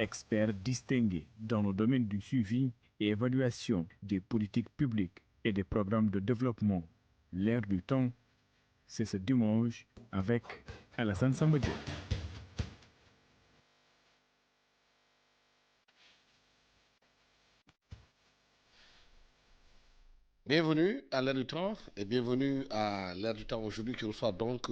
expert distingué dans le domaine du suivi et évaluation des politiques publiques et des programmes de développement. L'air du temps, c'est ce dimanche avec Alassane Sambadjo. Bienvenue à l'ère du temps et bienvenue à l'ère du temps aujourd'hui qui reçoit donc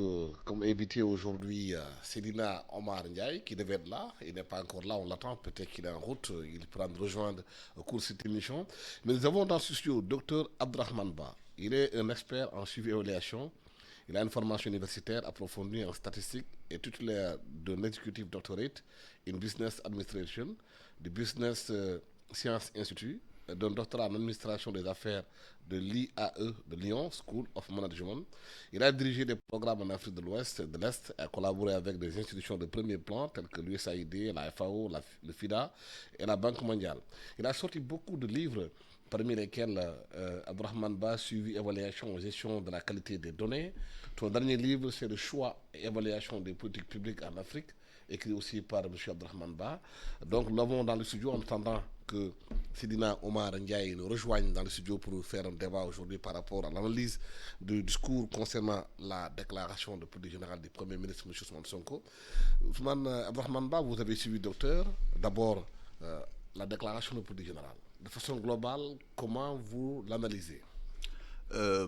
comme invité aujourd'hui Cédina Omar Ndiaye qui devait être là. Il n'est pas encore là, on l'attend, peut-être qu'il est en route, il pourra nous rejoindre au cours de cette émission. Mais nous avons dans ce studio Dr Abdrahman Ba. Il est un expert en suivi et évaluation. Il a une formation universitaire approfondie en statistique et titulaire d'un executive doctorate in business administration du Business Science Institute, d'un doctorat en administration des affaires de l'IAE de Lyon, School of Management. Il a dirigé des programmes en Afrique de l'Ouest, de l'Est, et a collaboré avec des institutions de premier plan telles que l'USAID, la FAO, le FIDA et la Banque mondiale. Il a sorti beaucoup de livres parmi lesquels Abdrahman Ba, suivi, évaluation et gestion de la qualité des données. Ton dernier livre, c'est le choix et évaluation des politiques publiques en Afrique, écrit aussi par M. Abdrahman Ba. Donc nous l'avons dans le studio en attendant que Sidina Omar Ndiaye nous rejoigne dans le studio pour faire un débat aujourd'hui par rapport à l'analyse du discours concernant la déclaration de politique générale du Premier ministre M. Ousmane Sonko. Ousmane Abdrahman Ba, vous avez suivi, docteur, d'abord la déclaration de politique générale. De façon globale, comment vous l'analysez?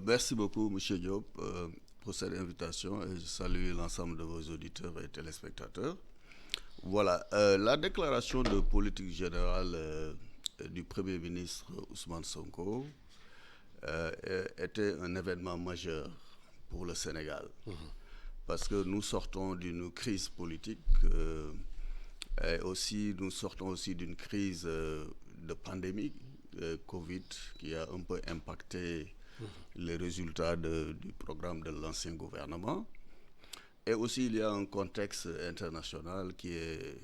Merci beaucoup, M. Diop, pour cette invitation et je salue l'ensemble de vos auditeurs et téléspectateurs. Voilà, la déclaration de politique générale du Premier ministre Ousmane Sonko était un événement majeur pour le Sénégal. Parce que nous sortons d'une crise politique et aussi nous sortons aussi d'une crise de pandémie Covid qui a un peu impacté les résultats du programme de l'ancien gouvernement. Et aussi, il y a un contexte international qui est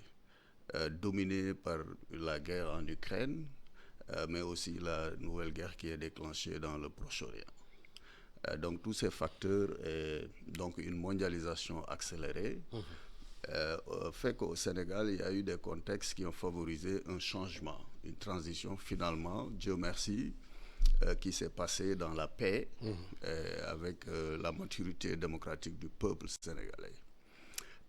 dominé par la guerre en Ukraine, mais aussi la nouvelle guerre qui est déclenchée dans le Proche-Orient. Donc, tous ces facteurs et donc une mondialisation accélérée fait qu'au Sénégal, il y a eu des contextes qui ont favorisé un changement, une transition finalement, Dieu merci, qui s'est passé dans la paix avec la maturité démocratique du peuple sénégalais.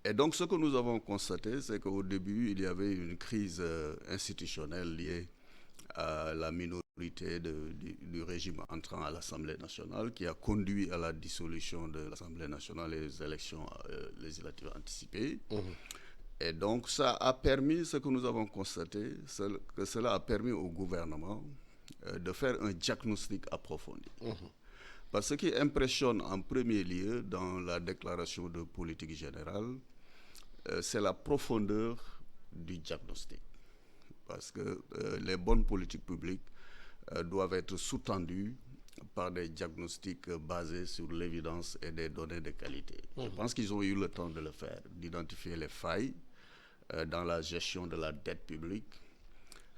Et donc ce que nous avons constaté, c'est qu'au début, il y avait une crise institutionnelle liée à la minorité du régime entrant à l'Assemblée nationale qui a conduit à la dissolution de l'Assemblée nationale et les élections législatives anticipées. Et donc ça a permis, ce que nous avons constaté, que cela a permis au gouvernement de faire un diagnostic approfondi. Parce que ce qui impressionne en premier lieu dans la déclaration de politique générale, c'est la profondeur du diagnostic. Parce que les bonnes politiques publiques doivent être sous-tendues par des diagnostics basés sur l'évidence et des données de qualité. Je pense qu'ils ont eu le temps de le faire, d'identifier les failles dans la gestion de la dette publique,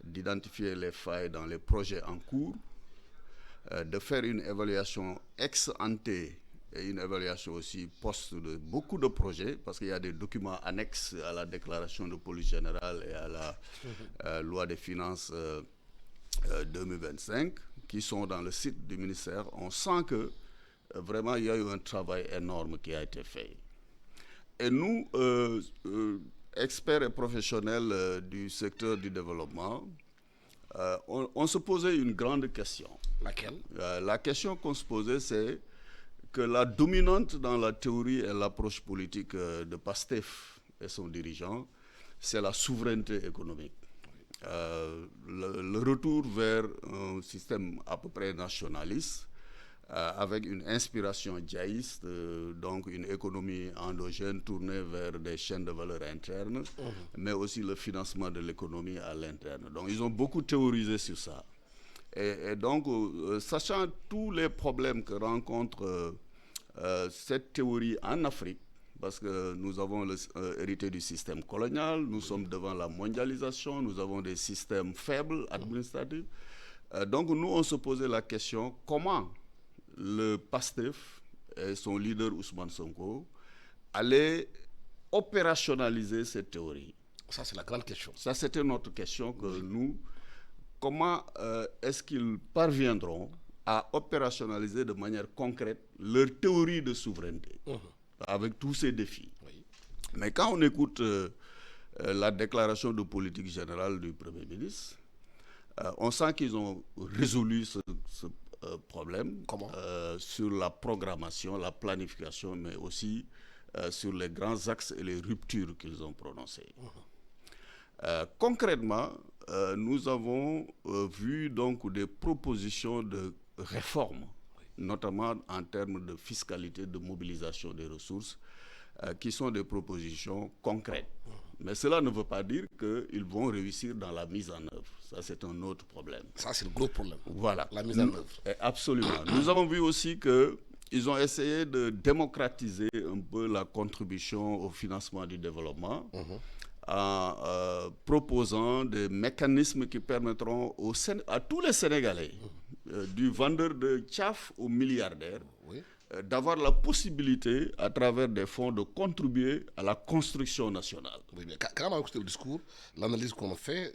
d'identifier les failles dans les projets en cours, de faire une évaluation ex ante et une évaluation aussi post de beaucoup de projets, parce qu'il y a des documents annexes à la déclaration de politique générale et à la loi des finances 2025 qui sont dans le site du ministère. On sent que vraiment il y a eu un travail énorme qui a été fait. Et nous, experts et professionnels du secteur du développement, on se posait une grande question. Laquelle? La question qu'on se posait, c'est que la dominante dans la théorie et l'approche politique de PASTEF et son dirigeant, c'est la souveraineté économique. Le retour vers un système à peu près nationaliste, avec une inspiration djaïste, donc une économie endogène tournée vers des chaînes de valeur internes, mais aussi le financement de l'économie à l'interne. Donc ils ont beaucoup théorisé sur ça. Et donc, sachant tous les problèmes que rencontre cette théorie en Afrique, parce que nous avons hérité du système colonial, nous sommes devant la mondialisation, nous avons des systèmes faibles administratifs. Donc nous, on se posait la question, comment le PASTEF et son leader Ousmane Sonko allaient opérationnaliser cette théorie. Ça, c'est la grande question. Ça, c'était notre question que nous, comment est-ce qu'ils parviendront à opérationnaliser de manière concrète leur théorie de souveraineté avec tous ces défis. Oui. Mais quand on écoute la déclaration de politique générale du Premier ministre, on sent qu'ils ont résolu ce problème. Comment? Sur la programmation, la planification, mais aussi sur les grands axes et les ruptures qu'ils ont prononcées. Concrètement, nous avons vu donc des propositions de réforme, notamment en termes de fiscalité, de mobilisation des ressources, qui sont des propositions concrètes. Mais cela ne veut pas dire qu'ils vont réussir dans la mise en œuvre. Ça, c'est un autre problème. Ça, c'est le gros problème. Voilà. La mise en œuvre. Absolument. Nous avons vu aussi qu'ils ont essayé de démocratiser un peu la contribution au financement du développement en proposant des mécanismes qui permettront à tous les Sénégalais, du vendeur de tchaf au milliardaire, Oui. D'avoir la possibilité, à travers des fonds, de contribuer à la construction nationale. Oui, mais quand on a écouté le discours, l'analyse qu'on a fait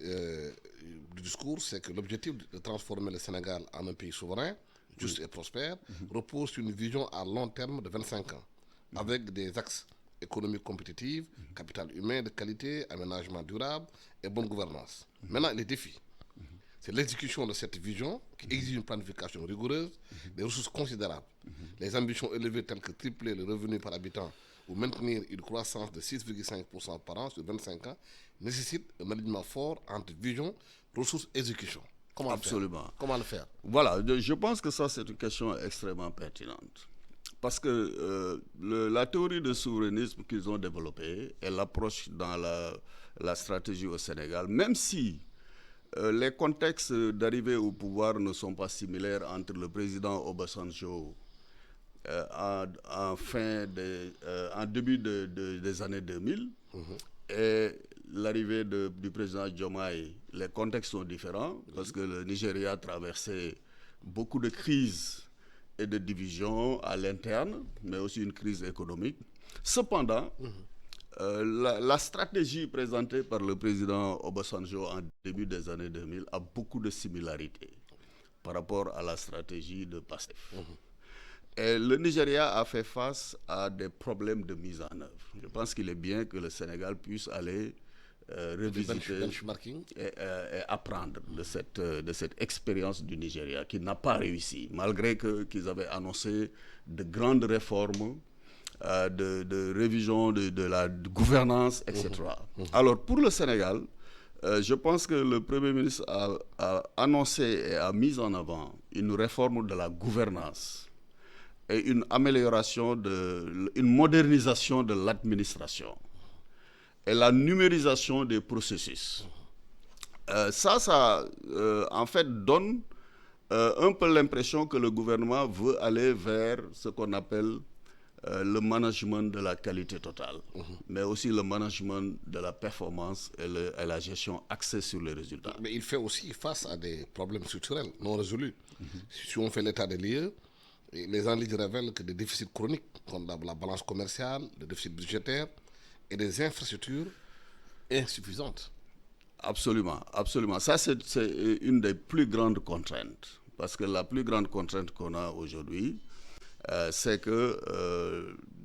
du discours, c'est que l'objectif de transformer le Sénégal en un pays souverain, juste et prospère, repose sur une vision à long terme de 25 ans, avec des axes économiques compétitifs, capital humain de qualité, aménagement durable et bonne gouvernance. Maintenant, les défis. C'est l'exécution de cette vision qui exige une planification rigoureuse, des ressources considérables, les ambitions élevées telles que tripler le revenu par habitant ou maintenir une croissance de 6,5% par an sur 25 ans nécessitent un alignement fort entre vision, ressources et exécution. Comment Absolument. le faire? Comment le faire? Voilà, je pense que ça, c'est une question extrêmement pertinente. Parce que la théorie de souverainisme qu'ils ont développée, elle approche dans la stratégie au Sénégal, même si les contextes d'arrivée au pouvoir ne sont pas similaires entre le président Obasanjo en début des années 2000 et l'arrivée du président Diomaye. Les contextes sont différents parce que le Nigeria traversait beaucoup de crises et de divisions à l'interne, mais aussi une crise économique. Cependant, la stratégie présentée par le président Obasanjo en début des années 2000 a beaucoup de similarités par rapport à la stratégie de PASTEF. Et le Nigeria a fait face à des problèmes de mise en œuvre. Je pense qu'il est bien que le Sénégal puisse aller revisiter et apprendre de cette expérience du Nigeria qui n'a pas réussi, malgré qu'ils avaient annoncé de grandes réformes, de révision de la gouvernance, etc. Alors, pour le Sénégal, je pense que le Premier ministre a annoncé et a mis en avant une réforme de la gouvernance et une amélioration, une modernisation de l'administration et la numérisation des processus. Ça en fait, donne un peu l'impression que le gouvernement veut aller vers ce qu'on appelle le management de la qualité totale, mais aussi le management de la performance et la gestion axée sur les résultats. Mais il fait aussi face à des problèmes structurels non résolus. Si on fait l'état des lieux, les analyses révèlent que des déficits chroniques, comme la balance commerciale, le déficit budgétaire et des infrastructures insuffisantes. Absolument, absolument. Ça, c'est une des plus grandes contraintes. Parce que la plus grande contrainte qu'on a aujourd'hui, c'est que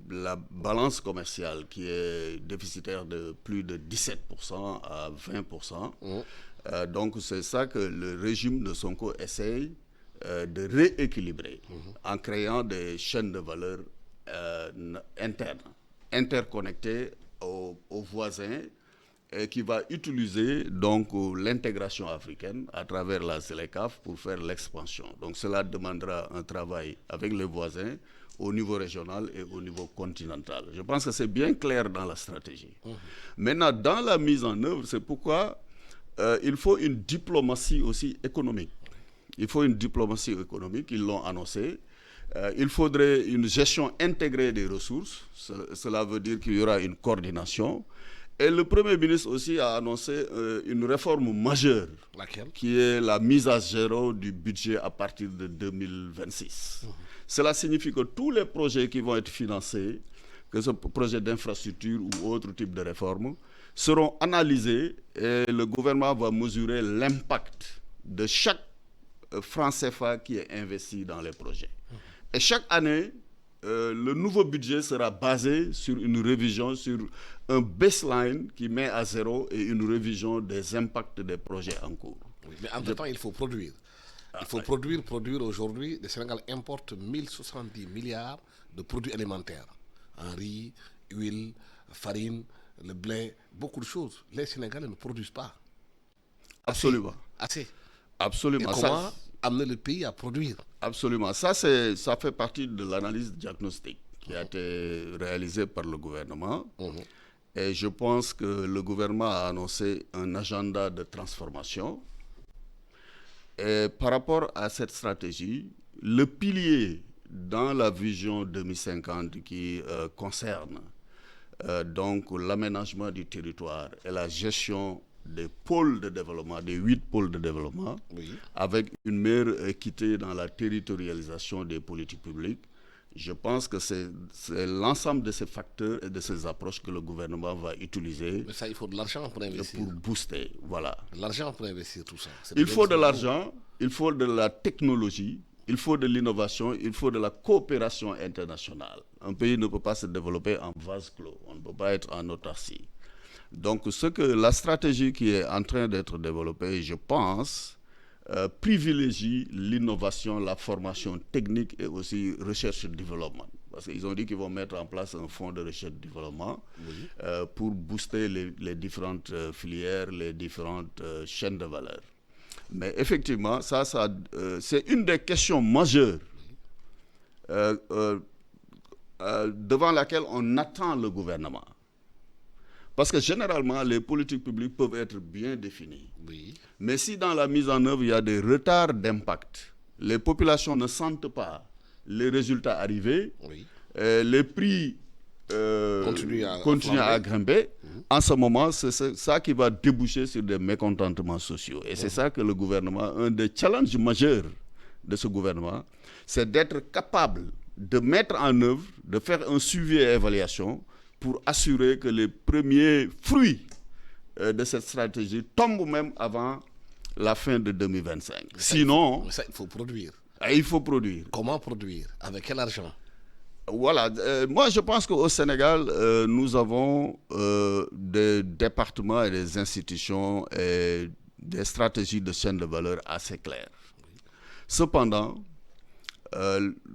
la balance commerciale qui est déficitaire de plus de 17% à 20%, donc c'est ça que le régime de Sonko essaye de rééquilibrer en créant des chaînes de valeur internes, interconnectées aux voisins, et qui va utiliser donc l'intégration africaine à travers la ZLECAf pour faire l'expansion. Donc cela demandera un travail avec les voisins au niveau régional et au niveau continental. Je pense que c'est bien clair dans la stratégie. Maintenant, dans la mise en œuvre, c'est pourquoi il faut une diplomatie aussi économique. Il faut une diplomatie économique, ils l'ont annoncé. Il faudrait une gestion intégrée des ressources. Cela veut dire qu'il y aura une coordination. Et le Premier ministre aussi a annoncé une réforme majeure. Laquelle? Qui est la mise à zéro du budget à partir de 2026. Cela signifie que tous les projets qui vont être financés, que ce projet d'infrastructure ou autre type de réforme, seront analysés et le gouvernement va mesurer l'impact de chaque franc CFA qui est investi dans les projets. Et chaque année, le nouveau budget sera basé sur une révision, sur un baseline qui met à zéro et une révision des impacts des projets en cours. Oui, mais en même temps, il faut produire. Il faut produire. Aujourd'hui, le Sénégal importe 1070 milliards de produits alimentaires. En riz, huile, farine, le blé, beaucoup de choses. Les Sénégalais ne produisent pas. Absolument. Assez. Absolument. Et comment amener le pays à produire? Absolument. Ça fait partie de l'analyse diagnostique qui a été réalisée par le gouvernement. Et je pense que le gouvernement a annoncé un agenda de transformation. Et par rapport à cette stratégie, le pilier dans la vision 2050 qui concerne donc l'aménagement du territoire et la gestion des pôles de développement, des 8 pôles de développement, avec une meilleure équité dans la territorialisation des politiques publiques. Je pense que c'est l'ensemble de ces facteurs et de ces approches que le gouvernement va utiliser. Mais ça, il faut de l'argent pour investir. Pour booster, voilà. De l'argent pour investir tout ça. Il faut de l'argent, il faut de la technologie, il faut de l'innovation, il faut de la coopération internationale. Un pays ne peut pas se développer en vase clos, on ne peut pas être en autarcie. Donc la stratégie qui est en train d'être développée, je pense, privilégie l'innovation, la formation technique et aussi recherche et développement. Parce qu'ils ont dit qu'ils vont mettre en place un fonds de recherche et développement pour booster les différentes filières, les différentes chaînes de valeur. Mais effectivement, c'est une des questions majeures devant laquelle on attend le gouvernement. Parce que généralement, les politiques publiques peuvent être bien définies. Mais si dans la mise en œuvre, il y a des retards d'impact, les populations ne sentent pas les résultats arriver, les prix continuent à grimper, en ce moment, c'est ça qui va déboucher sur des mécontentements sociaux. Et c'est ça que le gouvernement, un des challenges majeurs de ce gouvernement, c'est d'être capable de mettre en œuvre, de faire un suivi et évaluation pour assurer que les premiers fruits de cette stratégie tombent même avant la fin de 2025. Sinon... Mais ça, il faut produire. Il faut produire. Comment produire? Avec quel argent? Voilà. Moi, je pense qu'au Sénégal, nous avons des départements et des institutions et des stratégies de chaîne de valeur assez claires. Cependant,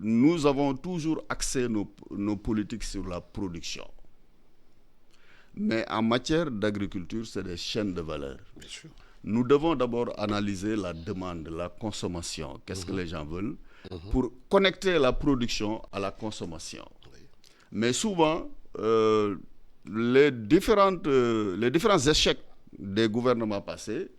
nous avons toujours axé nos politiques sur la production. Mais en matière d'agriculture, c'est des chaînes de valeur. Bien sûr. Nous devons d'abord analyser la demande, la consommation, qu'est-ce que les gens veulent, pour connecter la production à la consommation. Mais souvent, les différents échecs des gouvernements passés,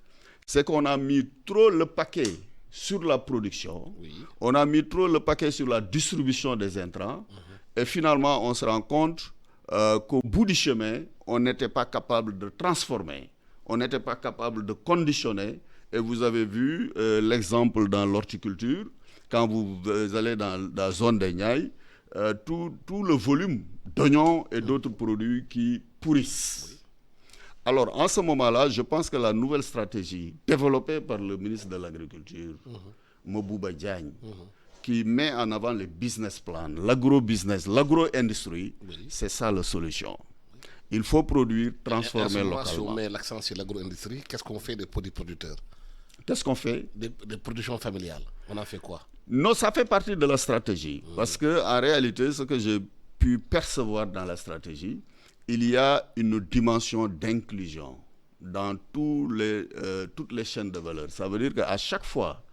c'est qu'on a mis trop le paquet sur la production, on a mis trop le paquet sur la distribution des intrants, et finalement, on se rend compte qu'au bout du chemin, on n'était pas capable de transformer, on n'était pas capable de conditionner. Et vous avez vu l'exemple dans l'horticulture, quand vous allez dans la zone des Niayes, tout le volume d'oignons et d'autres produits qui pourrissent. Alors, en ce moment-là, je pense que la nouvelle stratégie développée par le ministre de l'Agriculture, Mobouba Diagne, qui met en avant les business plans, l'agro-business, l'agro-industrie, c'est ça la solution. Il faut produire, transformer localement. Si on met l'accent sur l'agro-industrie, qu'est-ce qu'on fait des produits producteurs? Qu'est-ce qu'on fait? Des productions familiales. On en fait quoi? Non, ça fait partie de la stratégie. Parce qu'en réalité, ce que j'ai pu percevoir dans la stratégie, il y a une dimension d'inclusion dans toutes les chaînes de valeur. Ça veut dire qu'à chaque fois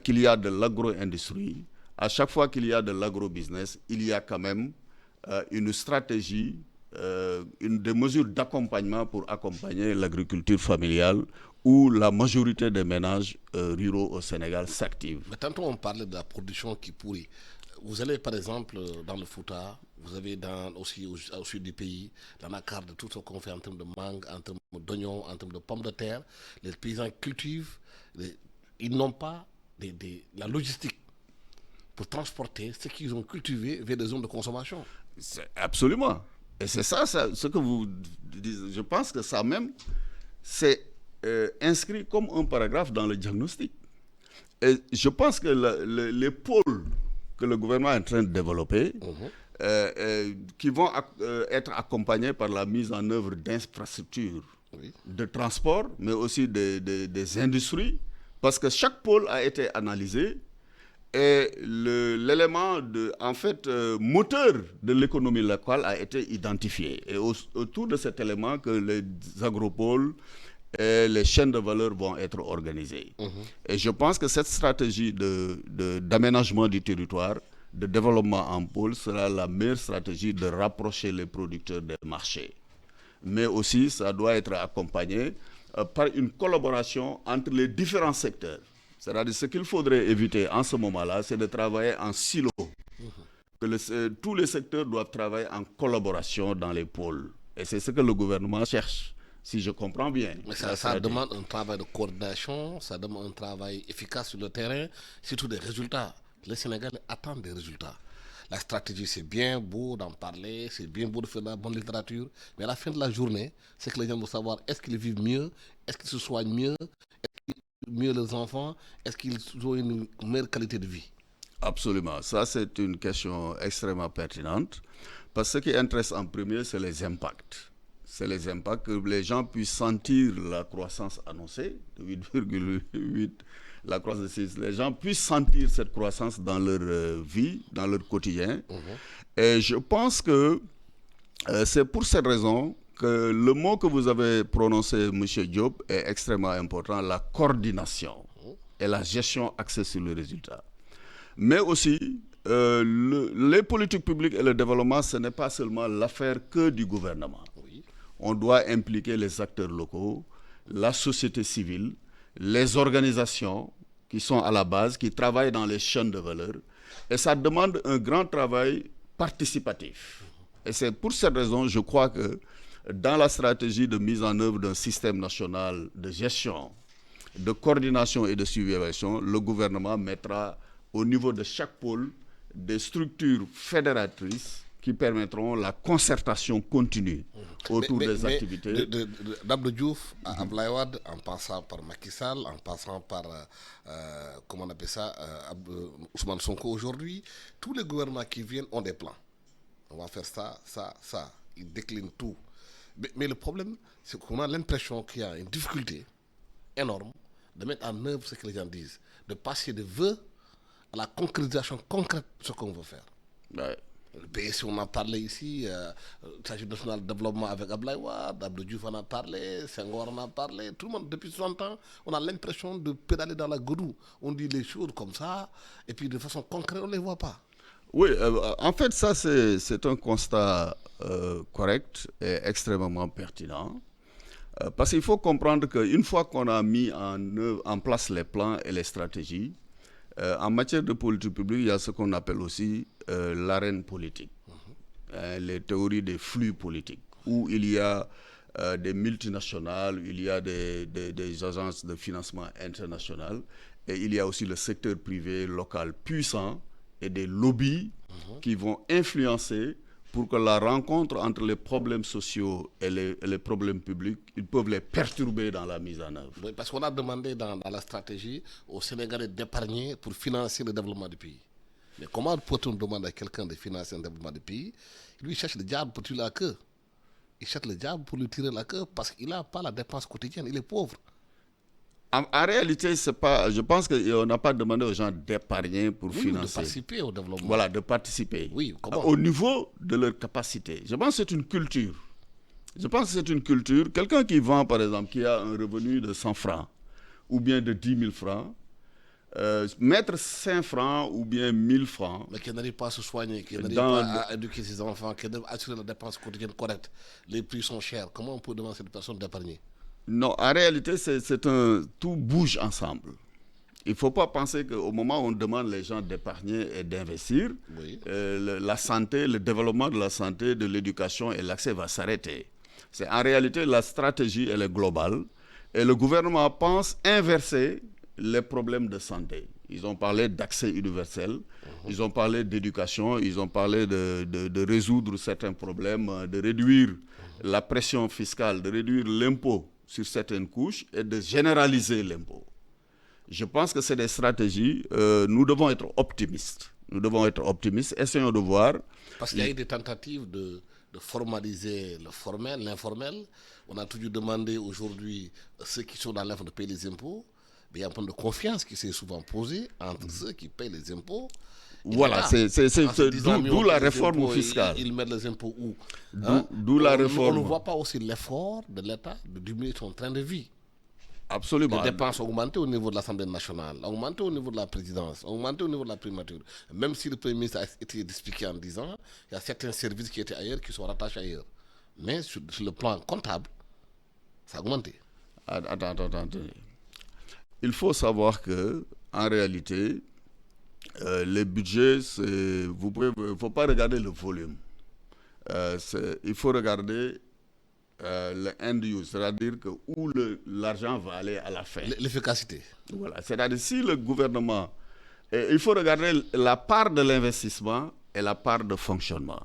qu'il y a de l'agro-industrie, à chaque fois qu'il y a de l'agro-business, il y a quand même une stratégie, des mesures d'accompagnement pour accompagner l'agriculture familiale où la majorité des ménages ruraux au Sénégal s'activent. Mais tantôt on parlait de la production qui pourrit. Vous allez par exemple dans le Fouta, vous avez aussi au sud du pays, dans la carte de tout ce qu'on fait en termes de mangue, en termes d'oignons, en termes de pommes de terre. Les paysans cultivent, ils n'ont pas la logistique pour transporter ce qu'ils ont cultivé vers des zones de consommation. Absolument. Et c'est ça, ce que vous dites. Je pense que ça même, c'est inscrit comme un paragraphe dans le diagnostic. Et je pense que les pôles que le gouvernement est en train de développer, qui vont être accompagnés par la mise en œuvre d'infrastructures de transport, mais aussi des industries, parce que chaque pôle a été analysé et l'élément moteur de l'économie locale a été identifié. Et autour de cet élément que les agropôles et les chaînes de valeur vont être organisées. Et je pense que cette stratégie d'aménagement du territoire, de développement en pôle, sera la meilleure stratégie de rapprocher les producteurs des marchés. Mais aussi, ça doit être accompagné par une collaboration entre les différents secteurs. C'est-à-dire ce qu'il faudrait éviter en ce moment-là, c'est de travailler en silo. Tous les secteurs doivent travailler en collaboration dans les pôles. Et c'est ce que le gouvernement cherche, si je comprends bien. Mais ça demande un travail de coordination, ça demande un travail efficace sur le terrain, surtout des résultats. Les Sénégalais attendent des résultats. La stratégie, c'est bien beau d'en parler, c'est bien beau de faire de la bonne littérature, mais à la fin de la journée, c'est que les gens veulent savoir est-ce qu'ils vivent mieux, est-ce qu'ils se soignent mieux, est-ce qu'ils vivent mieux les enfants, est-ce qu'ils ont une meilleure qualité de vie. Absolument. Ça, c'est une question extrêmement pertinente, parce que ce qui intéresse en premier, c'est les impacts. C'est les impacts, que les gens puissent sentir la croissance annoncée, de 8,8%. La croissance de 6, les gens puissent sentir cette croissance dans leur vie, dans leur quotidien. Et je pense que c'est pour cette raison que le mot que vous avez prononcé, M. Diop, est extrêmement important, la coordination et la gestion axée sur le résultat. Mais aussi, les politiques publiques et le développement, ce n'est pas seulement l'affaire que du gouvernement. On doit impliquer les acteurs locaux, la société civile, les organisations qui sont à la base, qui travaillent dans les chaînes de valeur. Et ça demande un grand travail participatif. Et c'est pour cette raison, je crois que dans la stratégie de mise en œuvre d'un système national de gestion, de coordination et de surveillance, le gouvernement mettra au niveau de chaque pôle des structures fédératrices qui permettront la concertation continue autour des activités. D'Abdou Diouf à Abdoulaye Wade, en passant par Macky Sall, en passant par, comment on appelle ça, Ousmane Sonko aujourd'hui, tous les gouvernements qui viennent ont des plans. On va faire ça, ça, ça. Ils déclinent tout. Mais le problème, c'est qu'on a l'impression qu'il y a une difficulté énorme de mettre en œuvre ce que les gens disent, de passer de vœux à la concrétisation concrète de ce qu'on veut faire. Ouais. Le PSC, on en a parlé ici, Stratégie nationale de développement avec Abdoulaye Wade, Abdou Diouf en a parlé, Senghor en a parlé, tout le monde, depuis 60 ans, on a l'impression de pédaler dans la goudou. On dit les choses comme ça, et puis de façon concrète, on ne les voit pas. Oui, en fait, ça, c'est un constat correct et extrêmement pertinent. Parce qu'il faut comprendre qu'une fois qu'on a mis en place les plans et les stratégies, en matière de politique publique, il y a ce qu'on appelle aussi l'arène politique, les théories des flux politiques, où il y a des multinationales, il y a des agences de financement internationales, et il y a aussi le secteur privé local puissant et des lobbies qui vont influencer pour que la rencontre entre les problèmes sociaux et les problèmes publics, ils peuvent les perturber dans la mise en œuvre. Oui, parce qu'on a demandé dans la stratégie aux Sénégalais d'épargner pour financer le développement du pays. Mais comment peut-on demander à quelqu'un de financer le développement du pays? Lui, il cherche le diable pour tuer la queue. Il cherche le diable pour lui tirer la queue parce qu'il n'a pas la dépense quotidienne, il est pauvre. En réalité, je pense qu'on n'a pas demandé aux gens d'épargner pour financer. De participer au développement. Voilà, de participer. Oui, comment? Au niveau de leur capacité. Je pense que c'est une culture. Quelqu'un qui vend, par exemple, qui a un revenu de 100 francs ou bien de 10 000 francs, mettre 5 francs ou bien 1000 francs. Mais qui n'arrive pas à se soigner, qui n'arrive pas à éduquer ses enfants, qui n'arrive pas à assurer la dépense quotidienne correcte. Les prix sont chers. Comment on peut demander à cette personne d'épargner? Non, en réalité, tout bouge ensemble. Il ne faut pas penser qu'au moment où on demande les gens d'épargner et d'investir, la santé, le développement de la santé, de l'éducation et l'accès va s'arrêter. En réalité, la stratégie, elle est globale. Et le gouvernement pense inverser les problèmes de santé. Ils ont parlé d'accès universel. Ils ont parlé d'éducation, ils ont parlé de résoudre certains problèmes, de réduire la pression fiscale, de réduire l'impôt sur certaines couches et de généraliser l'impôt. Je pense que c'est des stratégies. Nous devons être optimistes. Nous devons être optimistes. Essayons de voir. Parce qu'il y a eu des tentatives de formaliser le formel, l'informel. On a toujours demandé aujourd'hui à ceux qui sont dans l'info de payer les impôts. Mais il y a un point de confiance qui s'est souvent posé entre ceux qui payent les impôts. Voilà, c'est d'où la réforme fiscale. Ils mettent les impôts où D'où la réforme. On ne voit pas aussi l'effort de l'État de diminuer son train de vie. Absolument. Les dépenses ont augmenté au niveau de l'Assemblée nationale, ont augmenté au niveau de la présidence, ont augmenté au niveau de la primature. Même si le Premier ministre a été expliqué en disant il y a certains services qui étaient ailleurs qui sont rattachés ailleurs. Mais sur le plan comptable, ça a augmenté. Attends. Il faut savoir que, en réalité, les budgets, il ne faut pas regarder le volume. Il faut regarder le end use, c'est-à-dire que où l'argent va aller à la fin. L'efficacité. Voilà, c'est-à-dire si le gouvernement... il faut regarder la part de l'investissement et la part de fonctionnement.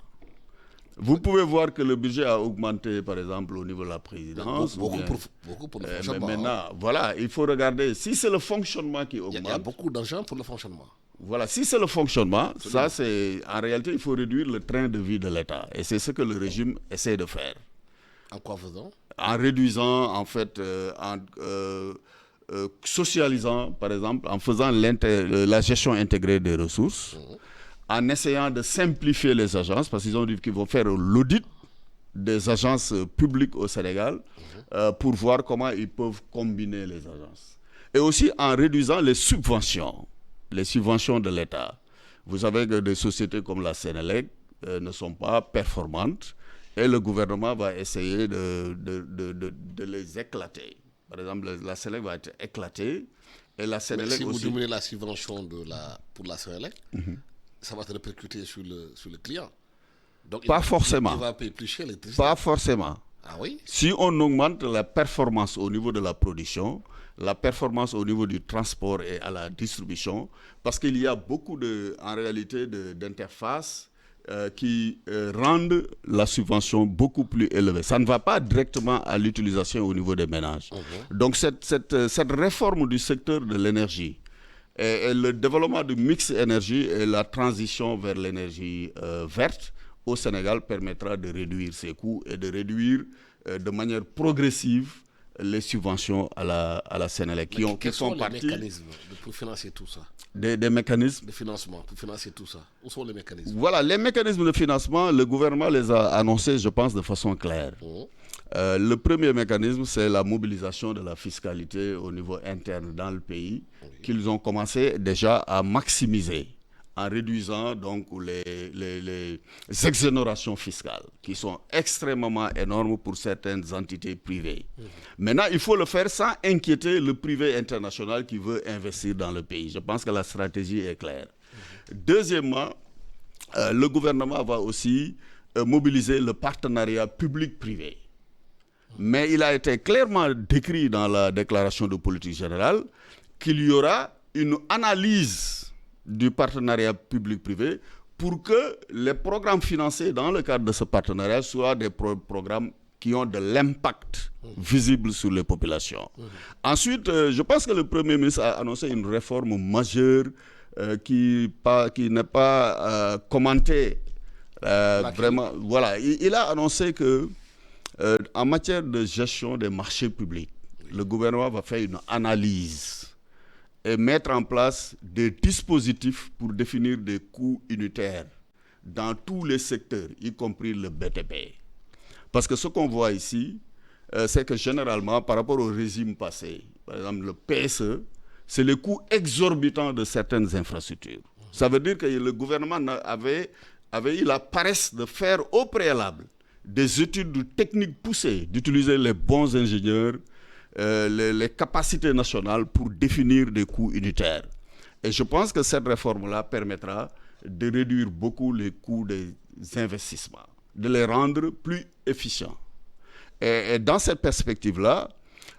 Vous pouvez voir que le budget a augmenté, par exemple, au niveau de la présidence. Beaucoup pour le fonctionnement. Mais maintenant, voilà, il faut regarder. Si c'est le fonctionnement qui augmente... Il y a beaucoup d'argent pour le fonctionnement. Voilà, si c'est le fonctionnement, ça c'est... En réalité, il faut réduire le train de vie de l'État. Et c'est ce que le régime essaie de faire. En quoi faisant? En réduisant, en fait, en socialisant, par exemple, en faisant la gestion intégrée des ressources, en essayant de simplifier les agences, parce qu'ils ont dit qu'ils vont faire l'audit des agences publiques au Sénégal pour voir comment ils peuvent combiner les agences. Et aussi en réduisant les subventions de l'État. Vous savez que des sociétés comme la Sénélec ne sont pas performantes et le gouvernement va essayer de les éclater. Par exemple, la Sénélec va être éclatée et la Sénélec si aussi... vous diminuez la subvention pour la Sénélec, ça va se répercuter sur le client. Donc, pas forcément. Il va payer plus cher l'électricité. Pas forcément. Ah oui? Si on augmente la performance au niveau de la production, la performance au niveau du transport et à la distribution, parce qu'il y a beaucoup en réalité d'interfaces qui rendent la subvention beaucoup plus élevée. Ça ne va pas directement à l'utilisation au niveau des ménages. Donc cette réforme du secteur de l'énergie et le développement du mix énergie et la transition vers l'énergie verte au Sénégal permettra de réduire ces coûts et de réduire de manière progressive les subventions à la Sénélec qui sont partis... Quels sont les mécanismes pour financer tout ça? Des mécanismes de financement pour financer tout ça. Où sont les mécanismes? Voilà, les mécanismes de financement, le gouvernement les a annoncés, je pense, de façon claire. Le premier mécanisme, c'est la mobilisation de la fiscalité au niveau interne dans le pays, qu'ils ont commencé déjà à maximiser en réduisant donc les exonérations fiscales qui sont extrêmement énormes pour certaines entités privées. Maintenant, il faut le faire sans inquiéter le privé international qui veut investir dans le pays. Je pense que la stratégie est claire. Deuxièmement, le gouvernement va aussi mobiliser le partenariat public-privé. Mais il a été clairement décrit dans la déclaration de politique générale qu'il y aura une analyse du partenariat public-privé pour que les programmes financés dans le cadre de ce partenariat soient des programmes qui ont de l'impact visible sur les populations. Ensuite, je pense que le Premier ministre a annoncé une réforme majeure qui n'est pas commentée. Vraiment, voilà. Il a annoncé que en matière de gestion des marchés publics, le gouvernement va faire une analyse et mettre en place des dispositifs pour définir des coûts unitaires dans tous les secteurs, y compris le BTP. Parce que ce qu'on voit ici, c'est que généralement, par rapport au régime passé, par exemple le PSE, c'est le coût exorbitant de certaines infrastructures. Ça veut dire que le gouvernement avait eu la paresse de faire au préalable des études techniques poussées, d'utiliser les bons ingénieurs, les capacités nationales pour définir des coûts unitaires. Et je pense que cette réforme-là permettra de réduire beaucoup les coûts des investissements, de les rendre plus efficients. Et dans cette perspective-là,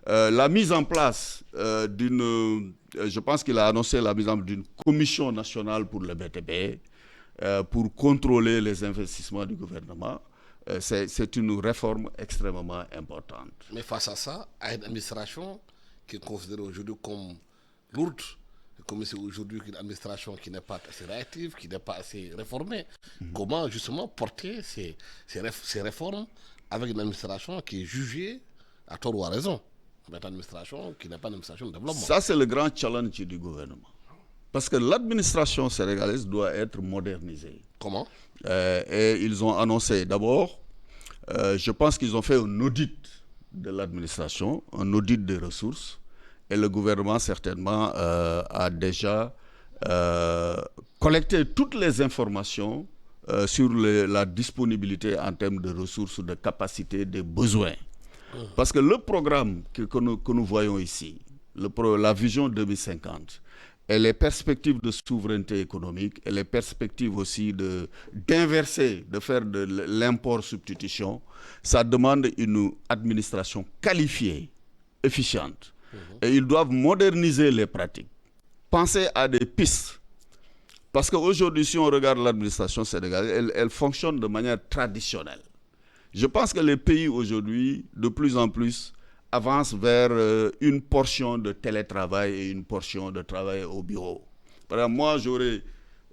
la mise en place d'une je pense qu'il a annoncé la mise en place d'une commission nationale pour le BTP, pour contrôler les investissements du gouvernement. C'est une réforme extrêmement importante. Mais face à ça, à une administration qui est considérée aujourd'hui comme lourde, comme c'est aujourd'hui une administration qui n'est pas assez réactive, qui n'est pas assez réformée, comment justement porter ces réformes avec une administration qui est jugée à tort ou à raison, mais une administration qui n'est pas une administration de développement? Ça, c'est le grand challenge du gouvernement. Parce que l'administration sénégalaise doit être modernisée. Comment? Et ils ont annoncé d'abord, je pense qu'ils ont fait un audit de l'administration, un audit des ressources, et le gouvernement certainement a déjà collecté toutes les informations sur la disponibilité en termes de ressources, de capacités, des besoins. Parce que le programme que nous voyons ici, la vision 2050, et les perspectives de souveraineté économique, et les perspectives aussi d'inverser, de faire de l'import-substitution, ça demande une administration qualifiée, efficiente. Et ils doivent moderniser les pratiques, penser à des pistes. Parce qu'aujourd'hui, si on regarde l'administration sénégalaise, elle fonctionne de manière traditionnelle. Je pense que les pays aujourd'hui, de plus en plus, avancent vers une portion de télétravail et une portion de travail au bureau. Par exemple, moi, j'aurais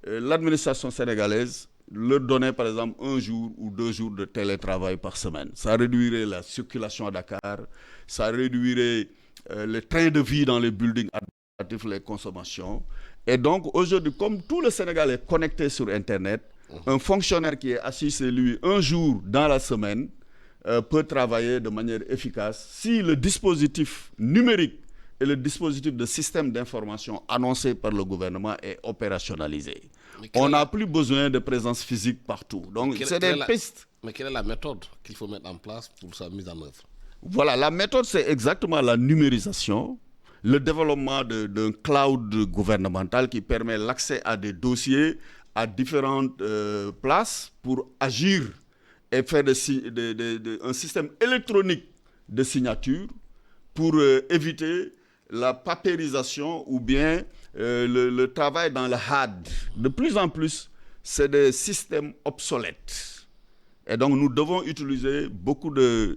l'administration sénégalaise leur donner, par exemple, 1 jour ou 2 jours de télétravail par semaine. Ça réduirait la circulation à Dakar, ça réduirait le train de vie dans les buildings administratifs, les consommations. Et donc, aujourd'hui, comme tout le Sénégal est connecté sur Internet, un fonctionnaire qui est assis chez lui 1 jour dans la semaine peut travailler de manière efficace si le dispositif numérique et le dispositif de système d'information annoncé par le gouvernement est opérationnalisé. On n'a plus besoin de présence physique partout. Donc, c'est des pistes. Mais quelle est la méthode qu'il faut mettre en place pour sa mise en œuvre? Voilà, la méthode, c'est exactement la numérisation, le développement d'un cloud gouvernemental qui permet l'accès à des dossiers à différentes places pour agir et faire un système électronique de signature pour éviter la papérisation ou bien le travail dans le HAD. De plus en plus, c'est des systèmes obsolètes. Et donc, nous devons utiliser beaucoup de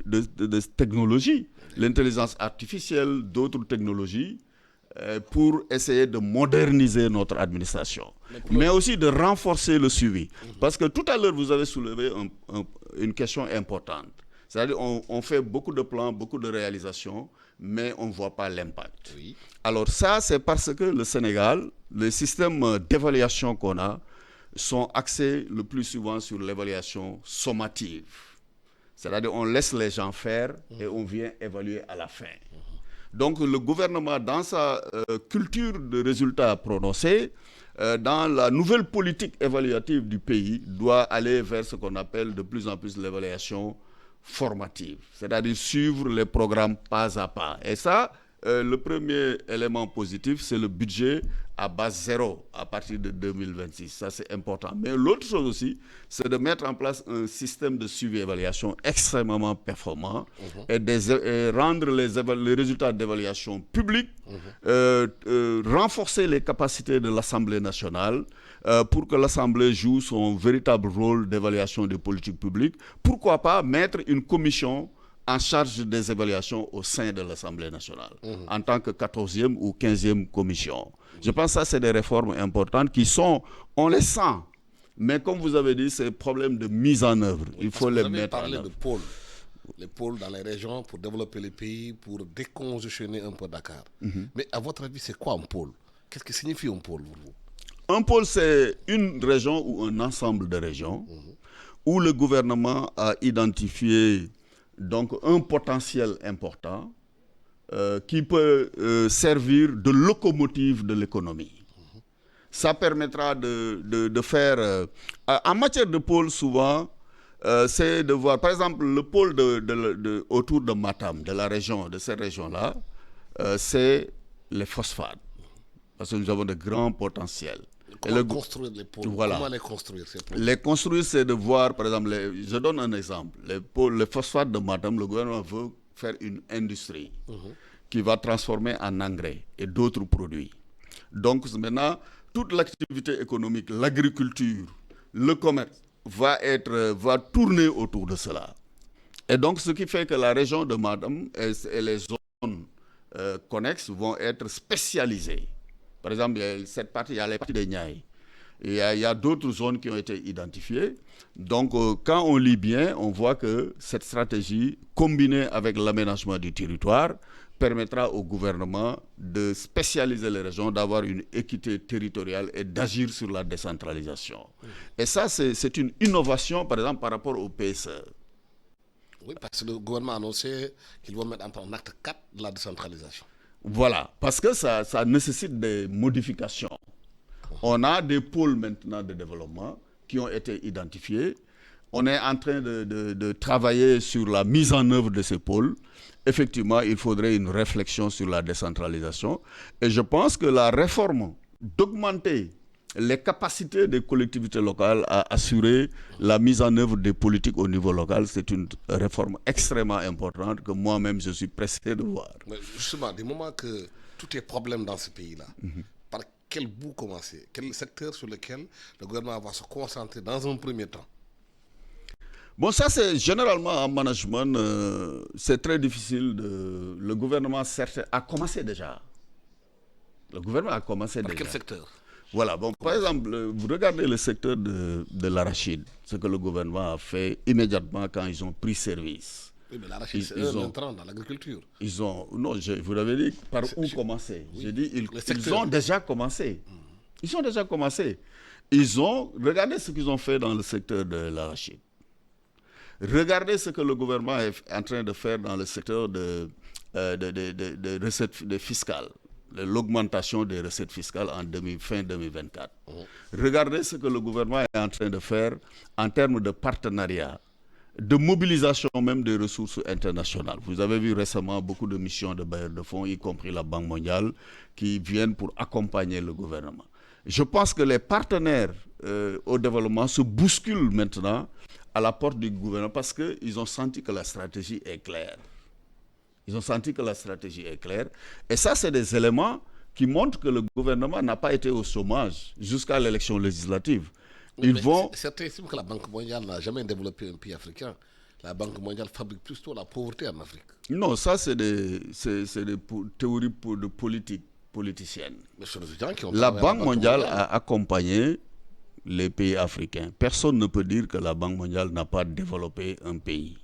technologies, l'intelligence artificielle, d'autres technologies, pour essayer de moderniser notre administration. Mais aussi de renforcer le suivi. Parce que tout à l'heure, vous avez soulevé une question importante. C'est-à-dire on fait beaucoup de plans, beaucoup de réalisations, mais on ne voit pas l'impact. Oui. Alors ça, c'est parce que le Sénégal, les systèmes d'évaluation qu'on a, sont axés le plus souvent sur l'évaluation sommative. C'est-à-dire on laisse les gens faire et on vient évaluer à la fin. Donc le gouvernement, dans sa culture de résultats prononcés, dans la nouvelle politique évaluative du pays, doit aller vers ce qu'on appelle de plus en plus l'évaluation formative, c'est-à-dire suivre les programmes pas à pas. Et ça, le premier élément positif, c'est le budget à base zéro à partir de 2026. Ça, c'est important. Mais l'autre chose aussi, c'est de mettre en place un système de suivi-évaluation extrêmement performant et rendre les résultats d'évaluation publics, renforcer les capacités de l'Assemblée nationale pour que l'Assemblée joue son véritable rôle d'évaluation des politiques publiques. Pourquoi pas mettre une commission en charge des évaluations au sein de l'Assemblée nationale, en tant que 14e ou 15e commission. Je pense que ça, c'est des réformes importantes qui sont, on les sent, mais comme vous avez dit, c'est un problème de mise en œuvre. Il faut les mettre en œuvre. Vous avez parlé de pôles, les pôles dans les régions pour développer les pays, pour décongestionner un peu Dakar. Mais à votre avis, c'est quoi un pôle? Qu'est-ce que signifie un pôle pour vous? Un pôle, c'est une région ou un ensemble de régions où le gouvernement a identifié donc un potentiel important qui peut servir de locomotive de l'économie. Ça permettra de faire... en matière de pôle, souvent, c'est de voir... Par exemple, le pôle autour de Matam, de la région, de cette région-là, c'est les phosphates. Parce que nous avons de grands potentiels. Comment construire les pôles? Voilà. Comment les construire, ces pôles? Les construire, c'est de voir, par exemple, je donne un exemple. Les phosphates de Matam, le gouvernement veut faire une industrie qui va transformer en engrais et d'autres produits. Donc maintenant, toute l'activité économique, l'agriculture, le commerce va tourner autour de cela. Et donc, ce qui fait que la région de Matam et les zones connexes vont être spécialisées. Par exemple, il y a les parties des Niayes. Il y a d'autres zones qui ont été identifiées. Donc, quand on lit bien, on voit que cette stratégie, combinée avec l'aménagement du territoire, permettra au gouvernement de spécialiser les régions, d'avoir une équité territoriale et d'agir sur la décentralisation. Et ça, c'est une innovation, par exemple, par rapport au PSE. Oui, parce que le gouvernement a annoncé qu'ils vont mettre en place un acte 4 de la décentralisation. Voilà, parce que ça nécessite des modifications. On a des pôles maintenant de développement qui ont été identifiés. On est en train de travailler sur la mise en œuvre de ces pôles. Effectivement, il faudrait une réflexion sur la décentralisation. Et je pense que la réforme d'augmenter les capacités des collectivités locales à assurer la mise en œuvre des politiques au niveau local, c'est une réforme extrêmement importante que moi-même je suis pressé de voir. Mais justement, du moment que tout est problème dans ce pays-là, par quel bout commencer? Quel secteur sur lequel le gouvernement va se concentrer dans un premier temps? Bon, ça c'est généralement en management, c'est très difficile. Le gouvernement, certes, a commencé déjà. Le gouvernement a commencé déjà. Par quel secteur? Voilà, bon, par exemple, vous regardez le secteur de l'arachide, ce que le gouvernement a fait immédiatement quand ils ont pris service. Oui, mais l'arachide, c'est un entrant dans l'agriculture. Non, vous l'avez dit, par où commencer? Oui, j'ai dit, ils ont déjà commencé. Ils ont déjà commencé. Regardez ce qu'ils ont fait dans le secteur de l'arachide. Regardez ce que le gouvernement est en train de faire dans le secteur de recettes fiscales, l'augmentation des recettes fiscales en fin 2024. Regardez ce que le gouvernement est en train de faire en termes de partenariat, de mobilisation même des ressources internationales. Vous avez vu récemment beaucoup de missions de bailleurs de fonds, y compris la Banque mondiale, qui viennent pour accompagner le gouvernement. Je pense que les partenaires au développement se bousculent maintenant à la porte du gouvernement parce qu'ils ont senti que la stratégie est claire. Ils ont senti que la stratégie est claire. Et ça, c'est des éléments qui montrent que le gouvernement n'a pas été au chômage jusqu'à l'élection législative. Certains estiment que la Banque mondiale n'a jamais développé un pays africain. La Banque mondiale fabrique plutôt la pauvreté en Afrique. Non, ça, c'est des théories de politiciennes. La Banque mondiale a accompagné les pays africains. Personne ne peut dire que la Banque mondiale n'a pas développé un pays.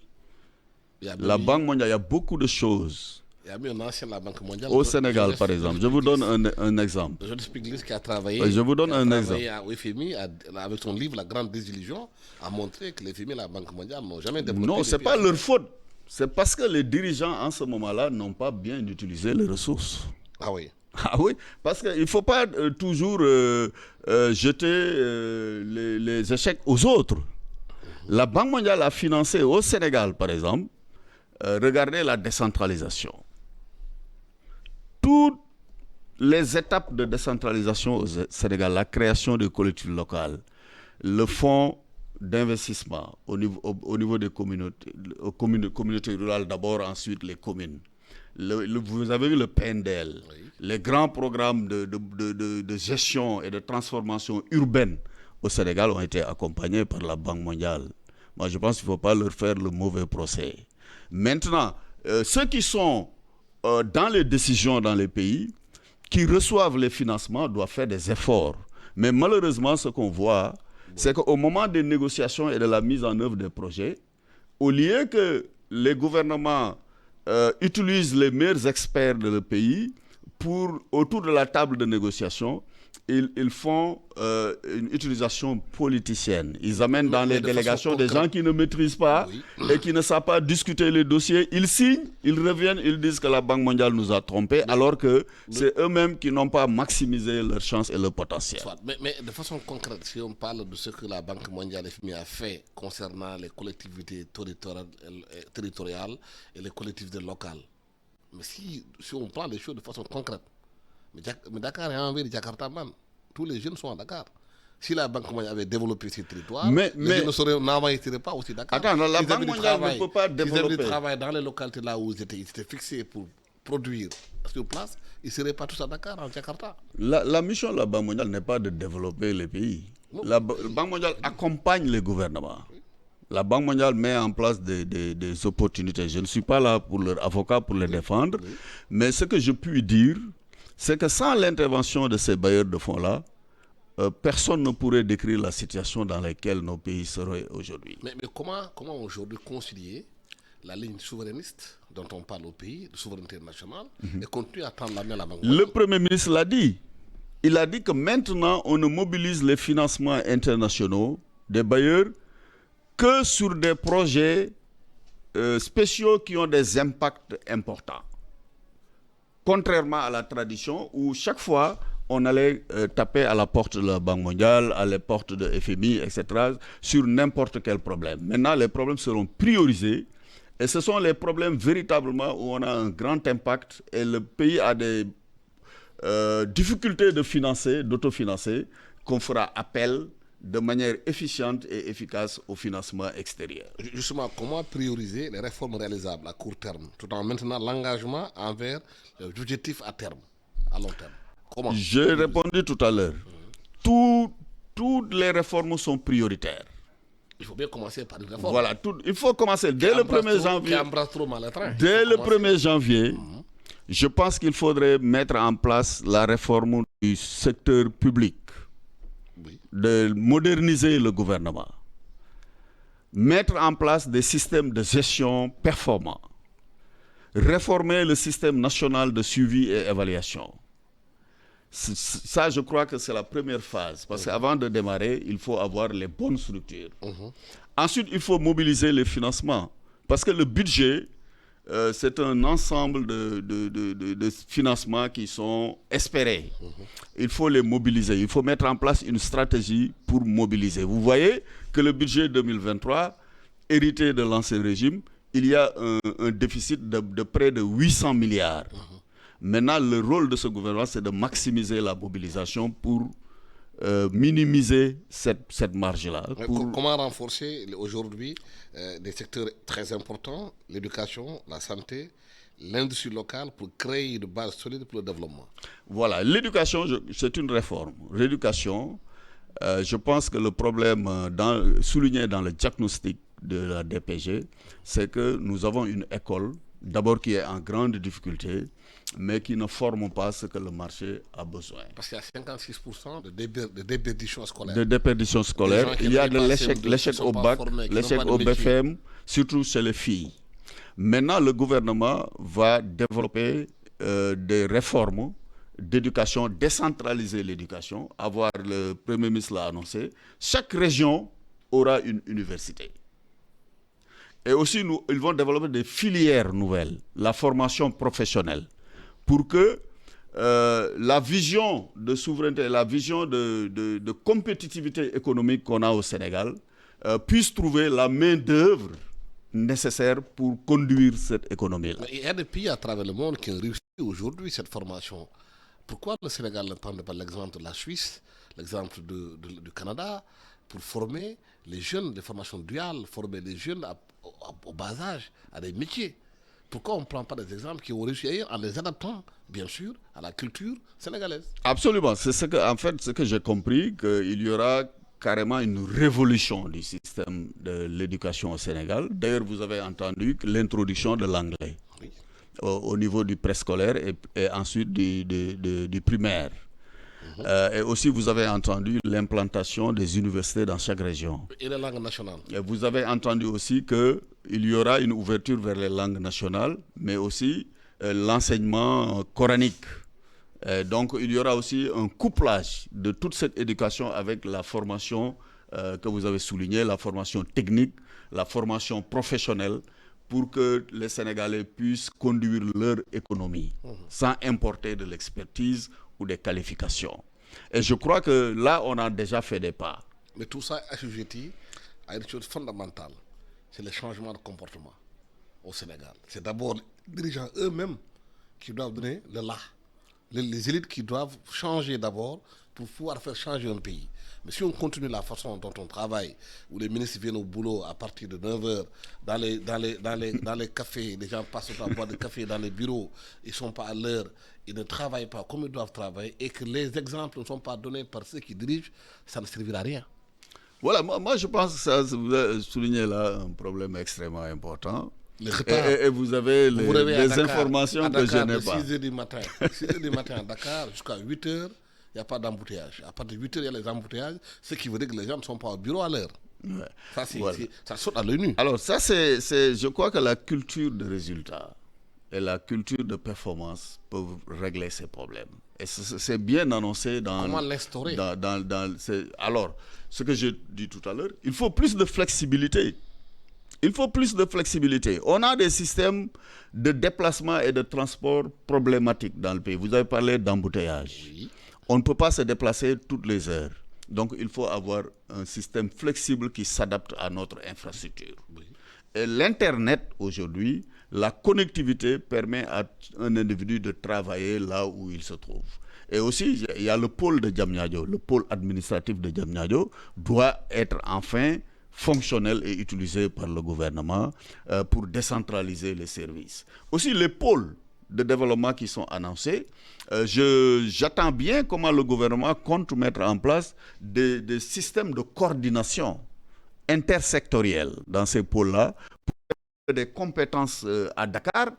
Banque mondiale, il y a beaucoup de choses. Il y a mis un ancien de la Banque mondiale. Au Sénégal, par exemple. Je vous donne un exemple. John Stiglitz qui a travaillé. Je vous donne un exemple. Au FMI, avec son livre La Grande Désillusion, a montré que les FMI et la Banque mondiale n'ont jamais développé. Non, ce n'est pas leur faute. C'est parce que les dirigeants, en ce moment-là, n'ont pas bien utilisé les ressources. Ah oui. Ah oui, parce qu'il ne faut pas toujours jeter les échecs aux autres. La Banque mondiale a financé au Sénégal, par exemple, regardez la décentralisation. Toutes les étapes de décentralisation au Sénégal, la création de collectivités locales, le fonds d'investissement au niveau des communautés rurales d'abord, ensuite les communes. Vous avez vu le PNDL, oui. Les grands programmes de gestion et de transformation urbaine au Sénégal ont été accompagnés par la Banque mondiale. Moi, je pense qu'il ne faut pas leur faire le mauvais procès. Maintenant, ceux qui sont dans les décisions dans les pays, qui reçoivent les financements, doivent faire des efforts. Mais malheureusement, ce qu'on voit, c'est qu'au moment des négociations et de la mise en œuvre des projets, au lieu que les gouvernements utilisent les meilleurs experts de le pays autour de la table de négociation, ils font une utilisation politicienne. Ils amènent dans les délégations des gens qui ne maîtrisent pas et qui ne savent pas discuter les dossiers. Ils signent, ils reviennent, ils disent que la Banque mondiale nous a trompés, alors que c'est eux-mêmes qui n'ont pas maximisé leurs chances et leur potentiel. Mais de façon concrète, si on parle de ce que la Banque mondiale a fait concernant les collectivités territoriales et les collectivités locales, mais si on prend les choses de façon concrète, mais Dakar est envahi de Jakarta, man. Tous les jeunes sont à Dakar. Si la Banque mondiale avait développé ces territoires, les jeunes n'envahiraient pas aussi Dakar. Attends, la Banque mondiale ne peut pas développer. Ils avaient travaillé dans les localités là où ils étaient fixés pour produire sur place, ils ne seraient pas tous à Dakar, en Jakarta. La mission de la Banque mondiale n'est pas de développer les pays. La Banque mondiale accompagne les gouvernements. La Banque mondiale met en place des opportunités. Je ne suis pas là pour leur avocat, pour les défendre. Mais ce que je puis dire, c'est que sans l'intervention de ces bailleurs de fonds-là, personne ne pourrait décrire la situation dans laquelle nos pays seraient aujourd'hui. Mais comment aujourd'hui concilier la ligne souverainiste dont on parle au pays, de souveraineté nationale, et continuer à tendre la main à la Banque mondiale? Le Premier ministre l'a dit. Il a dit que maintenant, on ne mobilise les financements internationaux des bailleurs que sur des projets spéciaux qui ont des impacts importants. Contrairement à la tradition où chaque fois, on allait taper à la porte de la Banque mondiale, à la porte de FMI, etc., sur n'importe quel problème. Maintenant, les problèmes seront priorisés et ce sont les problèmes véritablement où on a un grand impact et le pays a des difficultés de financer, d'autofinancer, qu'on fera appel de manière efficiente et efficace au financement extérieur. Justement, comment prioriser les réformes réalisables à court terme, tout en maintenant l'engagement envers l'objectif à terme, à long terme? Comment? J'ai répondu tout à l'heure. Toutes les réformes sont prioritaires. Il faut bien commencer par une réforme. Voilà, il faut commencer dès le 1er janvier. Dès le 1er janvier, je pense qu'il faudrait mettre en place la réforme du secteur public, de moderniser le gouvernement, mettre en place des systèmes de gestion performants, réformer le système national de suivi et évaluation. Ça, je crois que c'est la première phase, parce qu'avant de démarrer, il faut avoir les bonnes structures. Ensuite, il faut mobiliser les financements, parce que le budget, c'est un ensemble de financements qui sont espérés. Il faut les mobiliser. Il faut mettre en place une stratégie pour mobiliser. Vous voyez que le budget 2023, hérité de l'ancien régime, il y a un déficit de près de 800 milliards. Maintenant, le rôle de ce gouvernement, c'est de maximiser la mobilisation pour minimiser cette marge-là. Comment renforcer aujourd'hui des secteurs très importants, l'éducation, la santé, l'industrie locale, pour créer une base solide pour le développement? Voilà, l'éducation, c'est une réforme. L'éducation, je pense que le problème souligné dans le diagnostic de la DPG, c'est que nous avons une école, d'abord qui est en grande difficulté, mais qui ne forment pas ce que le marché a besoin. Parce qu'il y a 56% de déperdition scolaire. De déperdition scolaire. Il y a de l'échec au bac, l'échec au BFM, surtout chez les filles. Maintenant, le gouvernement va développer des réformes d'éducation, décentraliser l'éducation, le Premier ministre l'a annoncé. Chaque région aura une université. Et aussi, ils vont développer des filières nouvelles, la formation professionnelle, pour que la vision de souveraineté, la vision de compétitivité économique qu'on a au Sénégal puisse trouver la main-d'œuvre nécessaire pour conduire cette économie-là. Il y a des pays à travers le monde qui ont réussi aujourd'hui cette formation. Pourquoi le Sénégal ne prend pas l'exemple de la Suisse, l'exemple du Canada, pour former les jeunes, des formations duales, former les jeunes au bas âge à des métiers? Pourquoi on ne prend pas des exemples qui ont réussi ailleurs en les adaptant, bien sûr, à la culture sénégalaise? Absolument. C'est ce que j'ai compris, qu'il y aura carrément une révolution du système de l'éducation au Sénégal. D'ailleurs, vous avez entendu l'introduction de l'anglais au niveau du préscolaire et ensuite du primaire. Et aussi, vous avez entendu l'implantation des universités dans chaque région. Et les langues nationales. Et vous avez entendu aussi qu'il y aura une ouverture vers les langues nationales, mais aussi l'enseignement coranique. Donc, il y aura aussi un couplage de toute cette éducation avec la formation que vous avez soulignée, la formation technique, la formation professionnelle, pour que les Sénégalais puissent conduire leur économie sans importer de l'expertise ou des qualifications. Et je crois que là, on a déjà fait des pas. Mais tout ça est assujetti à une chose fondamentale, c'est le changement de comportement au Sénégal. C'est d'abord les dirigeants eux-mêmes qui doivent donner le là les élites qui doivent changer d'abord pour pouvoir faire changer un pays. Mais si on continue la façon dont on travaille, où les ministres viennent au boulot à partir de 9h, dans les cafés, les gens passent à boire des cafés dans les bureaux, ils ne sont pas à l'heure, ils ne travaillent pas comme ils doivent travailler, et que les exemples ne sont pas donnés par ceux qui dirigent, ça ne servira à rien. Voilà, moi je pense que ça, vous avez souligné là un problème extrêmement important. Et vous avez les informations que je n'ai pas. 6h du matin, 6h du matin à Dakar jusqu'à 8h, il n'y a pas d'embouteillage. À partir de 8h, il y a les embouteillages, ce qui veut dire que les gens ne sont pas au bureau à l'heure. Ouais. Ça, ça saute à l'œil nu. Alors ça, je crois que la culture de résultat et la culture de performance peuvent régler ces problèmes. Et c'est bien annoncé dans... Comment l'instaurer? Alors, ce que j'ai dit tout à l'heure, il faut plus de flexibilité. Il faut plus de flexibilité. On a des systèmes de déplacement et de transport problématiques dans le pays. Vous avez parlé d'embouteillage. Oui. On ne peut pas se déplacer toutes les heures. Donc, il faut avoir un système flexible qui s'adapte à notre infrastructure. Oui. Et l'Internet, aujourd'hui, la connectivité permet à un individu de travailler là où il se trouve. Et aussi, il y a le pôle de Diamniadio. Le pôle administratif de Diamniadio doit être enfin fonctionnel et utilisé par le gouvernement pour décentraliser les services. Aussi, les pôles de développement qui sont annoncés, j'attends bien comment le gouvernement compte mettre en place des systèmes de coordination intersectorielle dans ces pôles-là pour que des compétences à Dakar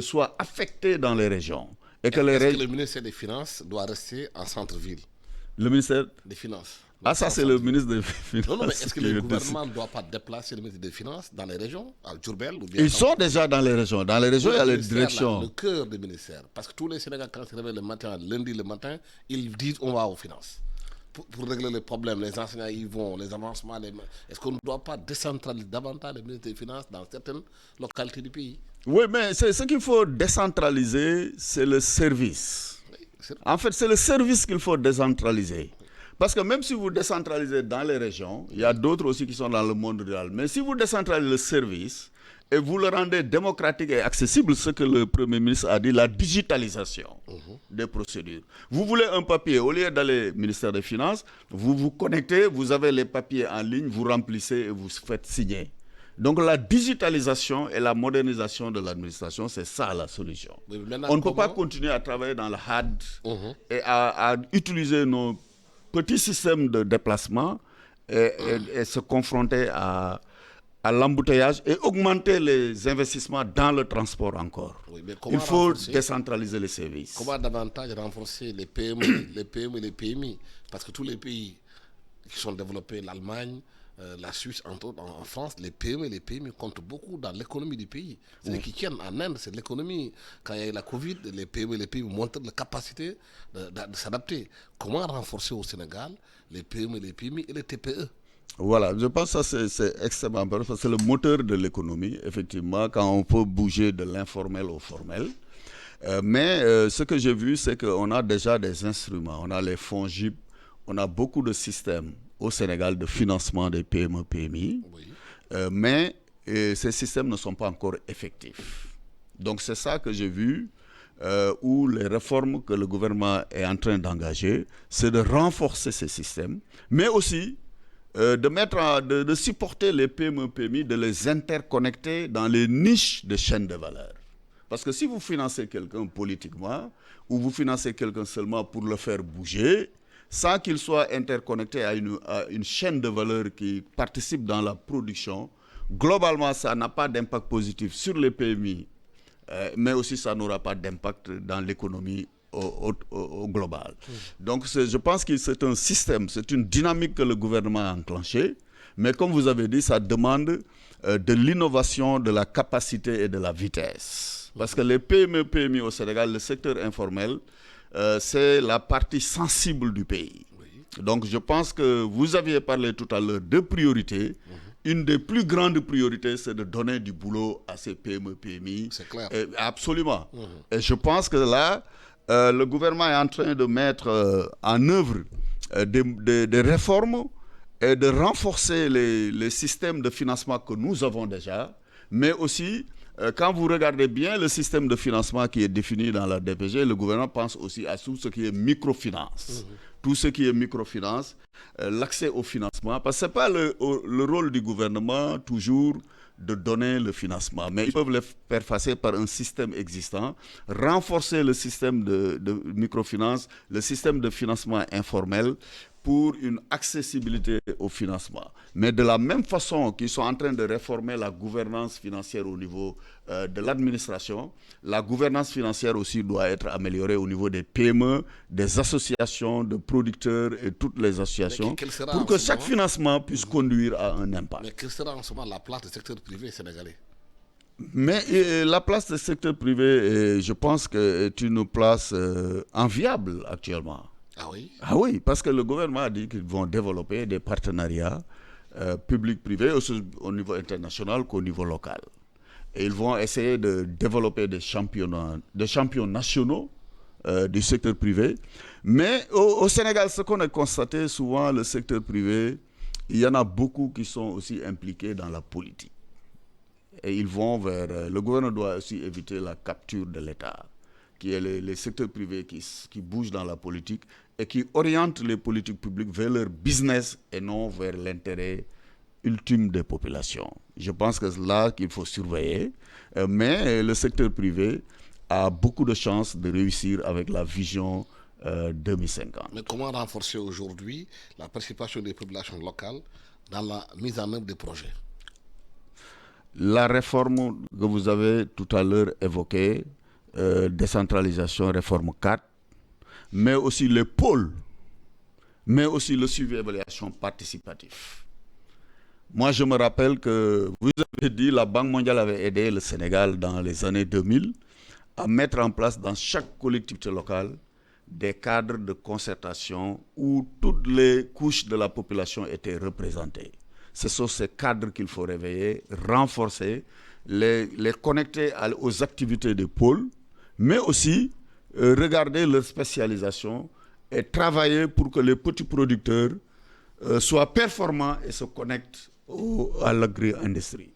soient affectées dans les régions. Est-ce que le ministère des Finances doit rester en centre-ville? Le ministère des Finances. Ah, ça, c'est le ministre des Finances. Non, mais est-ce que le gouvernement ne doit pas déplacer le ministre des Finances dans les régions, à Djurbel ou bien... Ils sont déjà dans les régions. Dans les régions, il y a les directions. Le cœur des ministères. Parce que tous les Sénégalais, quand ils se réveillent le matin, lundi le matin, ils disent on va aux finances. Pour régler les problèmes, les enseignants y vont, les avancements... Est-ce qu'on ne doit pas décentraliser davantage le ministre des Finances dans certaines localités du pays? Oui, mais ce qu'il faut décentraliser, c'est le service. Oui, en fait, c'est le service qu'il faut décentraliser. Parce que même si vous décentralisez dans les régions, il y a d'autres aussi qui sont dans le monde rural. Mais si vous décentralisez le service et vous le rendez démocratique et accessible, ce que le Premier ministre a dit, la digitalisation des procédures. Vous voulez un papier, au lieu d'aller au ministère des Finances, vous vous connectez, vous avez les papiers en ligne, vous remplissez et vous faites signer. Donc la digitalisation et la modernisation de l'administration, c'est ça la solution. On ne peut pas continuer à travailler dans le HAD et à utiliser nos petits systèmes de déplacement et se confronter à l'embouteillage et augmenter les investissements dans le transport encore. Oui, il faut décentraliser les services. Comment davantage renforcer les PME, les PME et les PMI? Parce que tous les pays qui sont développés, l'Allemagne, la Suisse, entre autres, en France, les PME et les PMI comptent beaucoup dans l'économie du pays. C'est eux qui tiennent en Inde, c'est l'économie. Quand il y a eu la Covid, les PME et les PMI montrent la capacité de s'adapter. Comment renforcer au Sénégal les PME et les PMI et les TPE? Voilà, je pense que ça c'est extrêmement important parce que c'est le moteur de l'économie, effectivement, quand on peut bouger de l'informel au formel. Mais ce que j'ai vu, c'est qu'on a déjà des instruments. On a les fonds GIP, on a beaucoup de systèmes au Sénégal de financement des PME, PMI, oui. Mais ces systèmes ne sont pas encore effectifs. Donc c'est ça que j'ai vu, où les réformes que le gouvernement est en train d'engager, c'est de renforcer ces systèmes, mais aussi de supporter les PME, PMI, de les interconnecter dans les niches de chaînes de valeur. Parce que si vous financez quelqu'un politiquement, ou vous financez quelqu'un seulement pour le faire bouger, sans qu'il soit interconnecté à une chaîne de valeur qui participe dans la production, globalement, ça n'a pas d'impact positif sur les PMI, mais aussi ça n'aura pas d'impact dans l'économie au global. Donc je pense que c'est un système, c'est une dynamique que le gouvernement a enclenchée, mais comme vous avez dit, ça demande de l'innovation, de la capacité et de la vitesse. Parce que les PME, PMI au Sénégal, le secteur informel, c'est la partie sensible du pays. Oui. Donc je pense que vous aviez parlé tout à l'heure de priorités. Une des plus grandes priorités, c'est de donner du boulot à ces PME, PMI. C'est clair. Absolument. Et je pense que là, le gouvernement est en train de mettre en œuvre des réformes et de renforcer les systèmes de financement que nous avons déjà, mais aussi quand vous regardez bien le système de financement qui est défini dans la DPG, le gouvernement pense aussi à tout ce qui est microfinance. Tout ce qui est microfinance, l'accès au financement, parce que ce n'est pas le rôle du gouvernement toujours de donner le financement, mais ils peuvent le faire passer par un système existant, renforcer le système de microfinance, le système de financement informel pour une accessibilité au financement. Mais de la même façon qu'ils sont en train de réformer la gouvernance financière au niveau de l'administration, la gouvernance financière aussi doit être améliorée au niveau des PME, des associations de producteurs et toutes les associations, pour que chaque financement puisse conduire à un impact. Mais quelle sera en ce moment la place du secteur privé sénégalais? Mais la place du secteur privé, je pense que est une place enviable actuellement. Ah oui? Ah oui, parce que le gouvernement a dit qu'ils vont développer des partenariats publics-privés au niveau international qu'au niveau local. Et ils vont essayer de développer des champions nationaux du secteur privé. Mais au Sénégal, ce qu'on a constaté souvent, le secteur privé, il y en a beaucoup qui sont aussi impliqués dans la politique. Et ils vont vers... le gouvernement doit aussi éviter la capture de l'État, qui est les secteurs privés qui bougent dans la politique et qui orientent les politiques publiques vers leur business et non vers l'intérêt ultime des populations. Je pense que c'est là qu'il faut surveiller, mais le secteur privé a beaucoup de chances de réussir avec la vision 2050. Mais comment renforcer aujourd'hui la participation des populations locales dans la mise en œuvre des projets? La réforme que vous avez tout à l'heure évoquée, décentralisation, réforme 4, mais aussi les pôles, mais aussi le suivi et évaluation participatif. Moi, je me rappelle que vous avez dit la Banque mondiale avait aidé le Sénégal dans les années 2000 à mettre en place dans chaque collectivité locale des cadres de concertation où toutes les couches de la population étaient représentées. Ce sont ces cadres qu'il faut réveiller, renforcer, les connecter aux activités des pôles, mais aussi regarder leur spécialisation et travailler pour que les petits producteurs soient performants et se connectent à l'agri-industrie.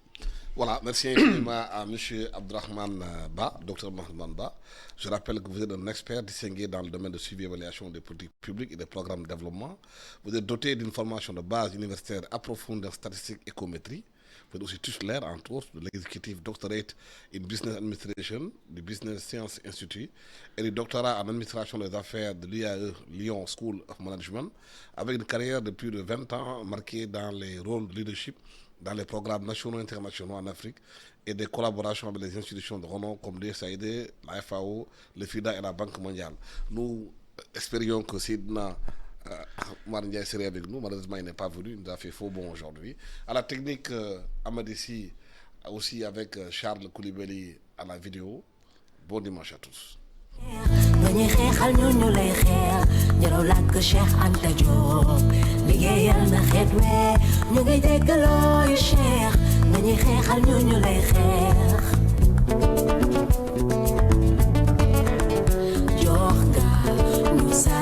Voilà, merci infiniment à M. Abdrahmane Ba, Dr Abdrahmane Ba. Je rappelle que vous êtes un expert distingué dans le domaine de suivi et évaluation des politiques publiques et des programmes de développement. Vous êtes doté d'une formation de base universitaire approfondie en statistique et économétrie. Vous êtes aussi titulaire, entre autres, de l'executive doctorate in business administration du Business Science Institute et du doctorat en administration des affaires de l'IAE Lyon School of Management, avec une carrière de plus de 20 ans marquée dans les rôles de leadership dans les programmes nationaux et internationaux en Afrique et des collaborations avec les institutions de renom comme l'USAID, la FAO, le FIDA et la Banque mondiale. Nous espérions que Sidna Marindia serait avec nous. Malheureusement, il n'est pas venu. Il nous a fait faux bon aujourd'hui. À la technique, Amadissi, aussi avec Charles Koulibaly à la vidéo. Bon dimanche à tous. dañuy xeexal ñu lay xeex jarul làkk Cheikh Anta Diop liggéeyal na xeet wee ñu ngi déggalooy Cheikh dañuy xeexal ñu lay xeex jox nga ñu sa